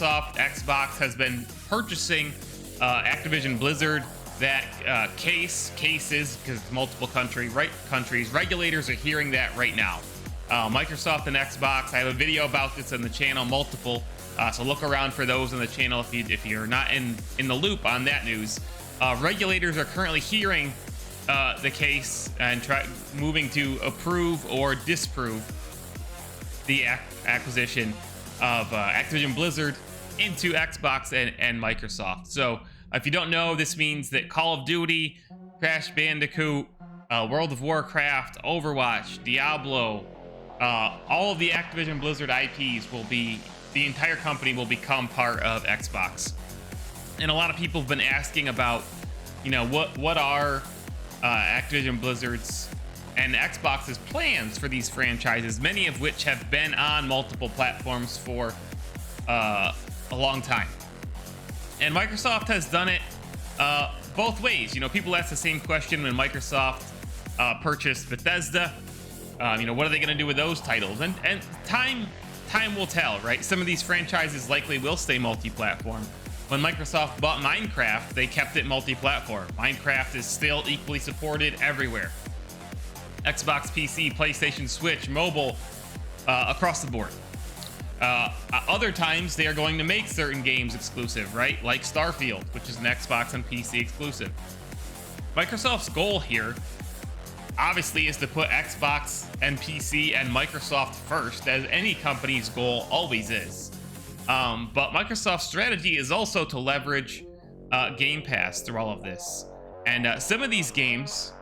Xbox has been purchasing Activision Blizzard. That cases, because it's multiple countries, regulators are hearing that right now. Microsoft and Xbox, I have a video about this on the channel, multiple, so look around for those on the channel if you're not in the loop on that news. Regulators are currently hearing the case and moving to approve or disprove the acquisition of Activision Blizzard into Xbox and Microsoft. So if you don't know, this means that Call of Duty, Crash Bandicoot, World of Warcraft, Overwatch, Diablo, all of the Activision Blizzard IPs will be, the entire company will become part of Xbox. And a lot of people have been asking about, you know, what are Activision Blizzard's and Xbox's plans for these franchises, many of which have been on multiple platforms for a long time. And Microsoft has done it both ways. You know, people ask the same question when Microsoft purchased Bethesda. You know, what are they going to do with those titles? And time will tell, right? Some of these franchises likely will stay multi-platform. When Microsoft bought Minecraft, they kept it multi-platform. Minecraft is still equally supported everywhere. Xbox, PC, PlayStation, Switch, mobile, across the board. Other times they are going to make certain games exclusive, right? Like Starfield, which is an Xbox and PC exclusive. Microsoft's goal here obviously is to put Xbox and PC and Microsoft first, as any company's goal always is. But Microsoft's strategy is also to leverage Game Pass through all of this. And some of these games,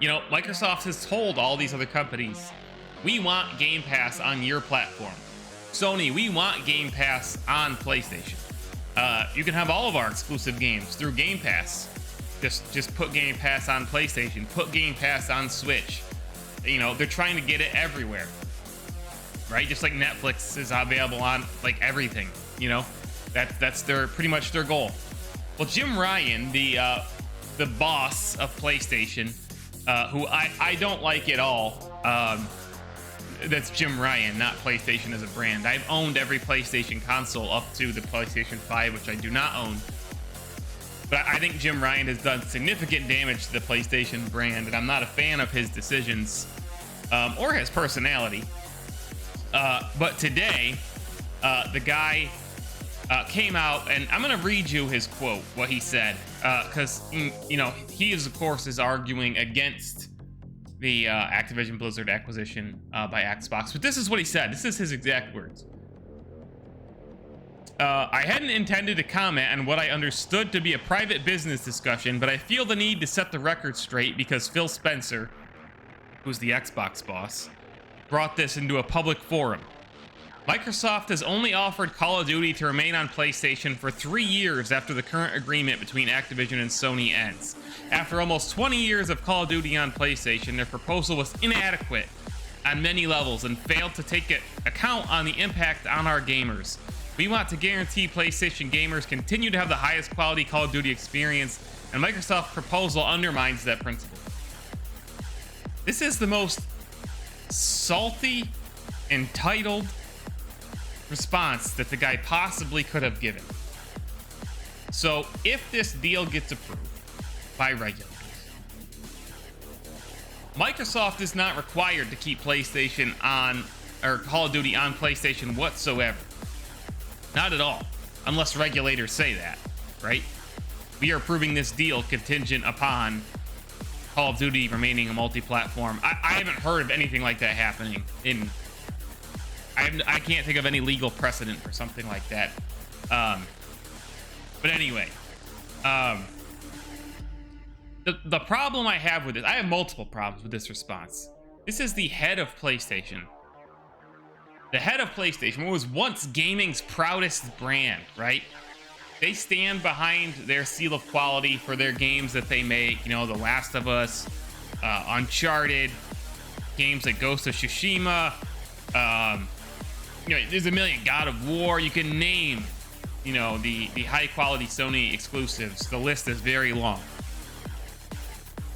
you know, Microsoft has told all these other companies, we want Game Pass on your platform. Sony, we want Game Pass on PlayStation. You can have all of our exclusive games through Game Pass. Just put Game Pass on PlayStation, put Game Pass on Switch. You know, they're trying to get it everywhere, right? Just like Netflix is available on like everything. You know, that's pretty much their goal. Well, Jim Ryan, the boss of PlayStation, who I don't like at all. That's Jim Ryan, not PlayStation as a brand. I've owned every PlayStation console up to the PlayStation 5, which I do not own. But I think Jim Ryan has done significant damage to the PlayStation brand, and I'm not a fan of his decisions or his personality. But today, the guy came out, and I'm going to read you his quote, what he said, because, you know, he is, of course, is arguing against the Activision Blizzard acquisition by Xbox. But this is what he said. This is his exact words. I hadn't intended to comment on what I understood to be a private business discussion, but I feel the need to set the record straight because Phil Spencer, who's the Xbox boss, brought this into a public forum. Microsoft has only offered Call of Duty to remain on PlayStation for 3 years after the current agreement between Activision and Sony ends. After almost 20 years of Call of Duty on PlayStation, their proposal was inadequate on many levels and failed to take account on the impact on our gamers. We want to guarantee PlayStation gamers continue to have the highest quality Call of Duty experience, and Microsoft's proposal undermines that principle. This is the most salty, entitled response that the guy possibly could have given. So if this deal gets approved by regulators, Microsoft is not required to keep PlayStation on, or Call of Duty on PlayStation whatsoever. Not at all, unless regulators say that, right? We are approving this deal contingent upon Call of Duty remaining a multi-platform. I haven't heard of anything like that happening in... I can't think of any legal precedent for something like that. But anyway, the problem I have with it, I have multiple problems with this response. This is the head of PlayStation. The head of PlayStation, what was once gaming's proudest brand, right? They stand behind their seal of quality for their games that they make. You know, The Last of Us, Uncharted, games like Ghost of Tsushima, you know, there's a million, God of War. You can name, you know, the high quality Sony exclusives. The list is very long.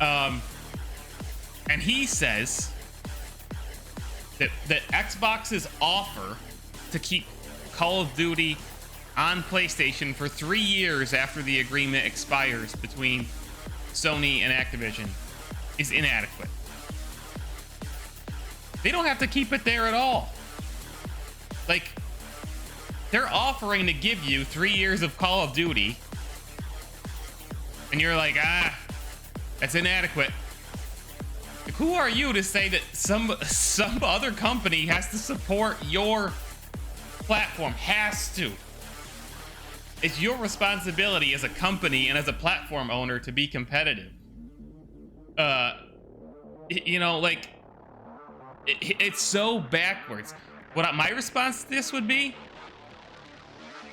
And he says that Xbox's offer to keep Call of Duty on PlayStation for 3 years after the agreement expires between Sony and Activision is inadequate. They don't have to keep it there at all. Like, they're offering to give you 3 years of Call of Duty, and you're like, that's inadequate. Like, who are you to say that some other company has to support your platform? Has to. It's your responsibility as a company and as a platform owner to be competitive. You know, like, it's so backwards. My response to this would be,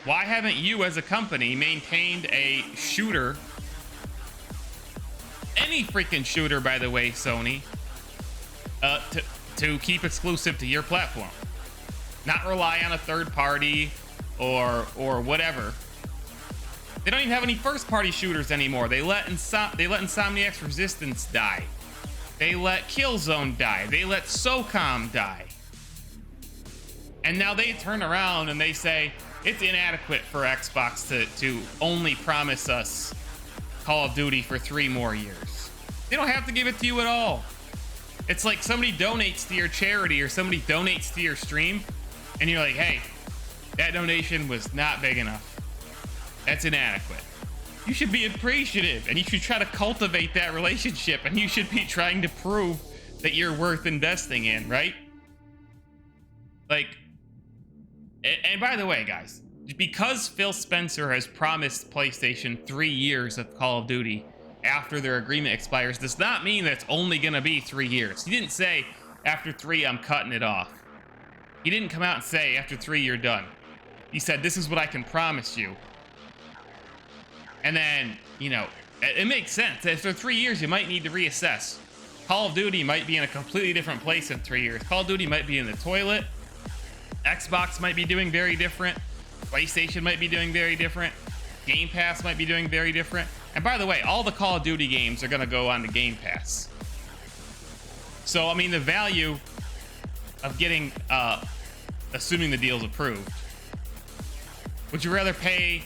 why haven't you as a company maintained a shooter, any freaking shooter, by the way, Sony, to keep exclusive to your platform? Not rely on a third party or whatever. They don't even have any first-party shooters anymore. They let Insomniac's Resistance die. They let Killzone die. They let SOCOM die. And now they turn around and they say it's inadequate for Xbox to only promise us Call of Duty for 3 more years. They don't have to give it to you at all. It's like somebody donates to your charity or somebody donates to your stream, and you're like, hey, that donation was not big enough. That's inadequate. You should be appreciative, and you should try to cultivate that relationship, and you should be trying to prove that you're worth investing in, right? Like, and by the way, guys, because Phil Spencer has promised PlayStation 3 years of Call of Duty after their agreement expires, does not mean that it's only going to be 3 years. He didn't say, after 3, I'm cutting it off. He didn't come out and say, after 3, you're done. He said, this is what I can promise you. And then, you know, it makes sense. After 3 years, you might need to reassess. Call of Duty might be in a completely different place in 3 years. Call of Duty might be in the toilet. Xbox might be doing very different. PlayStation might be doing very different. Game Pass might be doing very different. And by the way, all the Call of Duty games are going to go on to Game Pass. So, I mean, the value of getting, assuming the deal's approved, would you rather pay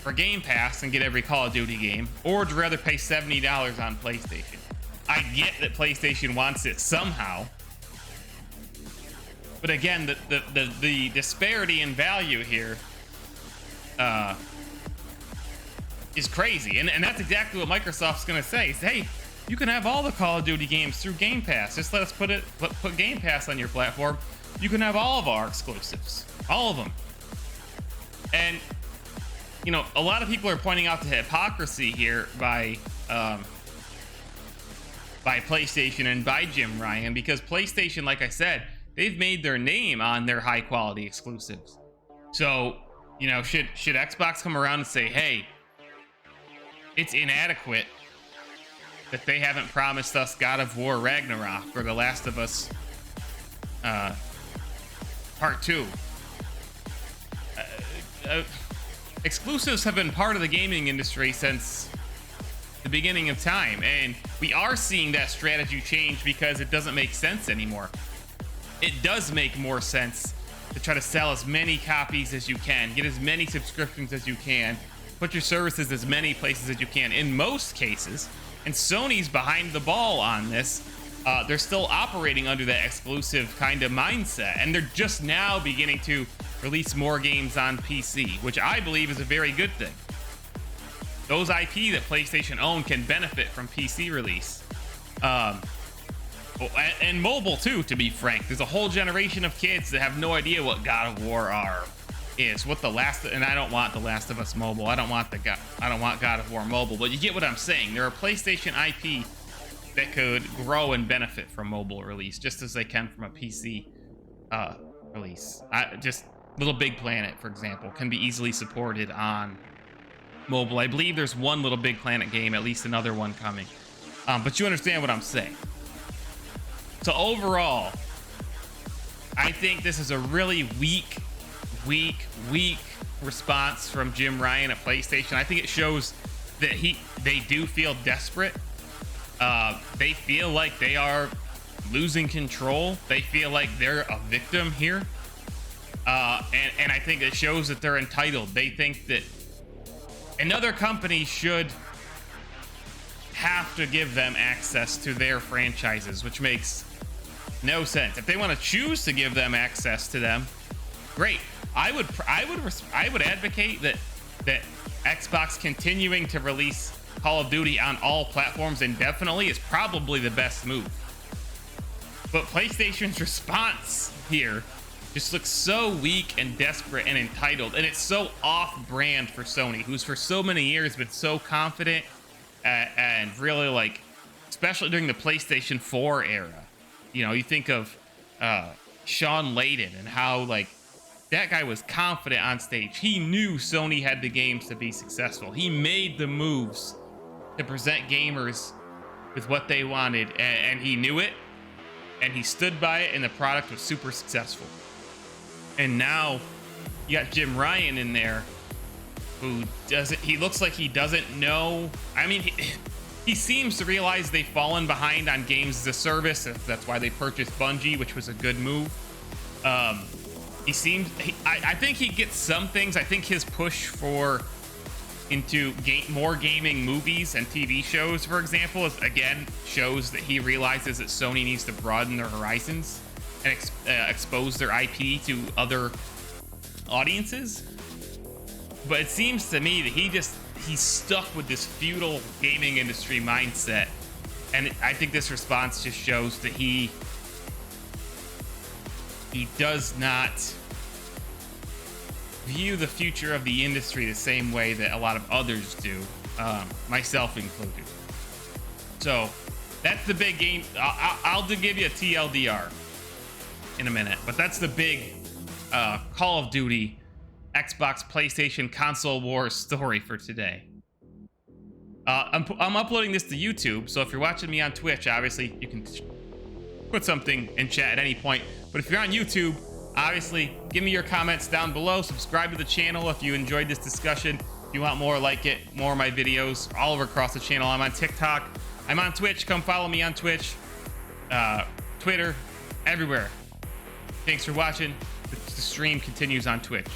for Game Pass and get every Call of Duty game, or would you rather pay $70 on PlayStation? I get that PlayStation wants it somehow, but again, the disparity in value here is crazy, and that's exactly what Microsoft's going to say. Is, hey, you can have all the Call of Duty games through Game Pass. Just let us put Game Pass on your platform. You can have all of our exclusives, all of them. And you know, a lot of people are pointing out the hypocrisy here by PlayStation and by Jim Ryan, because PlayStation, like I said, they've made their name on their high quality exclusives. So, you know, should Xbox come around and say, hey, it's inadequate that they haven't promised us God of War Ragnarok or The Last of Us Part 2? Exclusives have been part of the gaming industry since the beginning of time, and we are seeing that strategy change because it doesn't make sense anymore. It does make more sense to try to sell as many copies as you can, get as many subscriptions as you can, put your services as many places as you can in most cases. And Sony's behind the ball on this. They're still operating under that exclusive kind of mindset, and they're just now beginning to release more games on PC, which I believe is a very good thing. Those IP that PlayStation own can benefit from PC release. And mobile too, to be frank. There's a whole generation of kids that have no idea what God of War is. And I don't want The Last of Us mobile. I don't want God of War mobile, but you get what I'm saying. There are PlayStation IP that could grow and benefit from mobile release, just as they can from a PC release. Just Little Big Planet, for example, can be easily supported on mobile. I believe there's one Little Big Planet game, at least another one coming. But you understand what I'm saying. So overall, I think this is a really weak response from Jim Ryan at PlayStation. I think it shows that they do feel desperate. They feel like they are losing control. They feel like they're a victim here. And I think it shows that they're entitled. They think that another company should have to give them access to their franchises, which makes no sense. If they want to choose to give them access to them, great. I would advocate that Xbox continuing to release Call of Duty on all platforms indefinitely is probably the best move. But PlayStation's response here just looks so weak and desperate and entitled, and it's so off-brand for Sony, who's for so many years been so confident and really, like, especially during the PlayStation 4 era. You know, you think of Sean Layden and how, like, that guy was confident on stage. He knew Sony had the games to be successful. He made the moves to present gamers with what they wanted, and he knew it, and he stood by it, and the product was super successful. And now you got Jim Ryan in there, who doesn't, he looks like he doesn't know. I mean, he seems to realize they've fallen behind on games as a service. That's why they purchased Bungie, which was a good move. He seems, I think he gets some things. I think his push into more gaming movies and TV shows, for example, again shows that he realizes that Sony needs to broaden their horizons and expose their IP to other audiences. But it seems to me that he's stuck with this feudal gaming industry mindset, and I think this response just shows that he does not view the future of the industry the same way that a lot of others do, myself included. So that's the big game. I'll give you a TLDR in a minute, but that's the big Call of Duty Xbox PlayStation console wars story for today. I'm uploading this to YouTube, so if you're watching me on Twitch, obviously you can put something in chat at any point, but if you're on YouTube, obviously give me your comments down below. Subscribe to the channel if you enjoyed this discussion. If you want more like it, more of my videos all over across the channel. I'm on TikTok, I'm on Twitch. Come follow me on Twitch, Twitter, everywhere. Thanks for watching. The stream continues on Twitch.